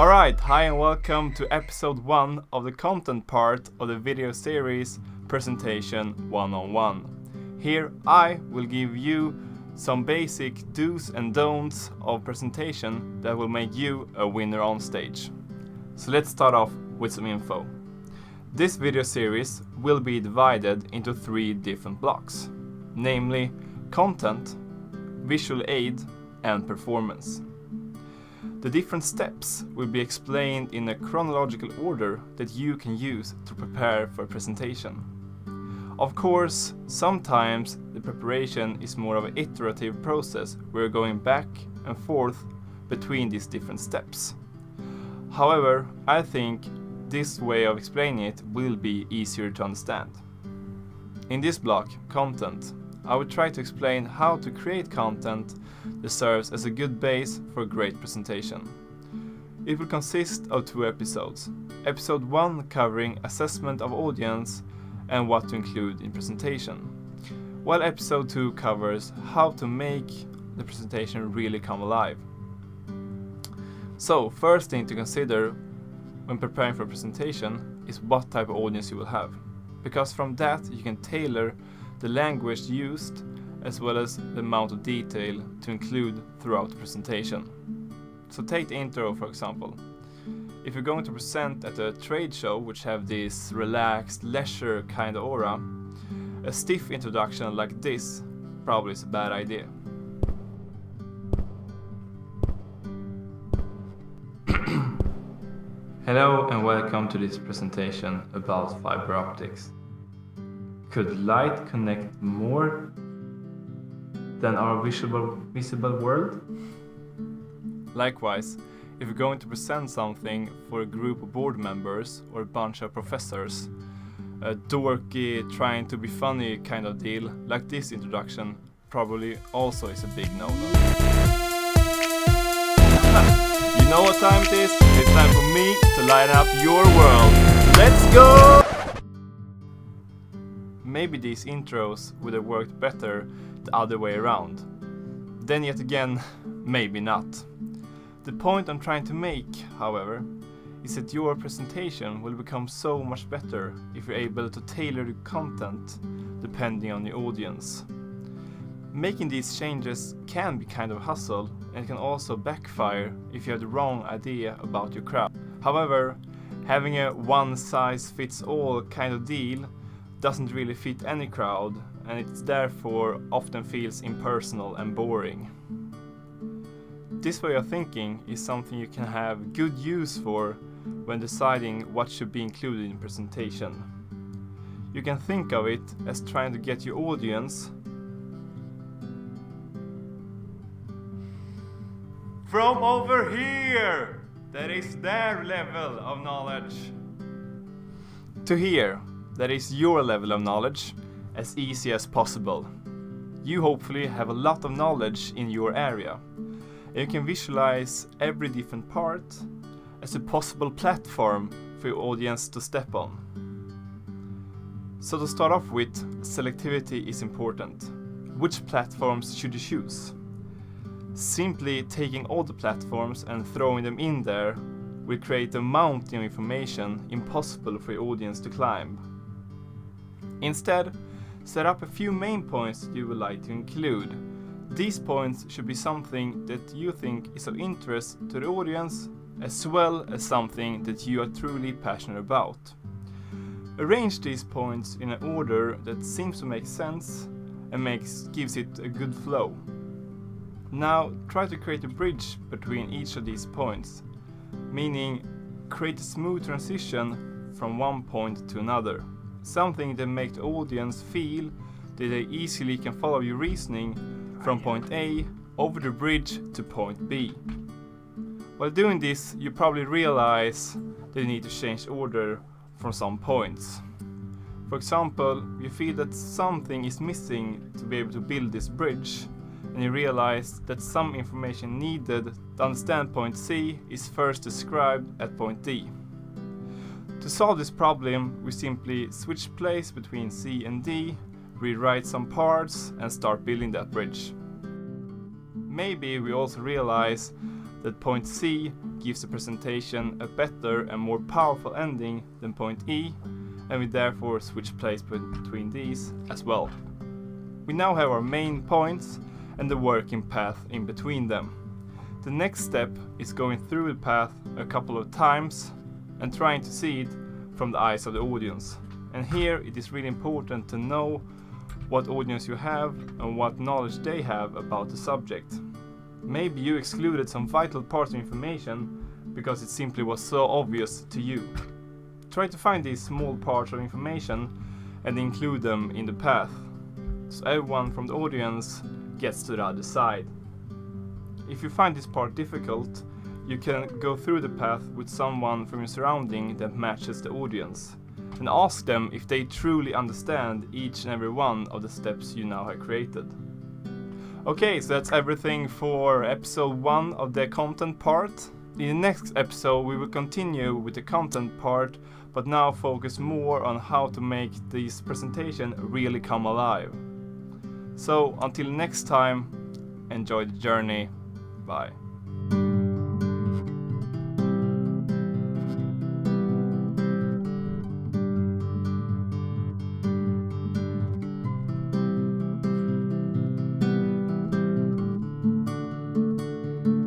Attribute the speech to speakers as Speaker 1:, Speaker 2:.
Speaker 1: Alright, hi and welcome to episode 1 of the content part of the video series Presentation 101. Here I will give you some basic do's and don'ts of presentation that will make you a winner on stage. So let's start off with some info. This video series will be divided into 3 different blocks, namely content, visual aid and performance. The different steps will be explained in a chronological order that you can use to prepare for a presentation. Of course, sometimes the preparation is more of an iterative process where you're going back and forth between these different steps. However, I think this way of explaining it will be easier to understand. In this block, content, I will try to explain how to create content that serves as a good base for a great presentation. It will consist of 2 episodes. Episode 1 covering assessment of audience and what to include in presentation, while episode 2 covers how to make the presentation really come alive. So, first thing to consider when preparing for a presentation is what type of audience you will have, because from that you can tailor the language used as well as the amount of detail to include throughout the presentation. So take the intro for example. If you're going to present at a trade show which have this relaxed, leisure kind of aura, a stiff introduction like this probably is a bad idea. Hello and welcome to this presentation about fiber optics. Could light connect more than our visible world? Likewise, if you're going to present something for a group of board members or a bunch of professors, a dorky, trying to be funny kind of deal like this introduction probably also is a big no-no. You know what time it is? It's time for me to light up your world. Let's go! Maybe these intros would have worked better the other way around. Then yet again, maybe not. The point I'm trying to make, however, is that your presentation will become so much better if you're able to tailor the content depending on the audience. Making these changes can be kind of a hustle and can also backfire if you have the wrong idea about your crowd. However, having a one-size-fits-all kind of deal doesn't really fit any crowd, and it therefore often feels impersonal and boring. This way of thinking is something you can have good use for when deciding what should be included in presentation. You can think of it as trying to get your audience from over here, that is their level of knowledge, to here, that is your level of knowledge, as easy as possible. You hopefully have a lot of knowledge in your area, and you can visualize every different part as a possible platform for your audience to step on. So to start off with, selectivity is important. Which platforms should you choose? Simply taking all the platforms and throwing them in there will create a mountain of information impossible for your audience to climb. Instead, set up a few main points that you would like to include. These points should be something that you think is of interest to the audience, as well as something that you are truly passionate about. Arrange these points in an order that seems to make sense and gives it a good flow. Now try to create a bridge between each of these points, meaning create a smooth transition from one point to another. Something that makes the audience feel that they easily can follow your reasoning from point A over the bridge to point B. While doing this, you probably realize that you need to change order from some points. For example, you feel that something is missing to be able to build this bridge, and you realize that some information needed to understand point C is first described at point D. To solve this problem, we simply switch place between C and D, rewrite some parts and start building that bridge. Maybe we also realize that point C gives the presentation a better and more powerful ending than point E, and we therefore switch place between these as well. We now have our main points and the working path in between them. The next step is going through the path a couple of times and trying to see it from the eyes of the audience. And here it is really important to know what audience you have and what knowledge they have about the subject. Maybe you excluded some vital parts of information because it simply was so obvious to you. Try to find these small parts of information and include them in the path, so everyone from the audience gets to the other side. If you find this part difficult, you can go through the path with someone from your surrounding that matches the audience, and ask them if they truly understand each and every one of the steps you now have created. Okay, so that's everything for episode 1 of the content part. In the next episode we will continue with the content part, but now focus more on how to make this presentation really come alive. So until next time, enjoy the journey. Bye.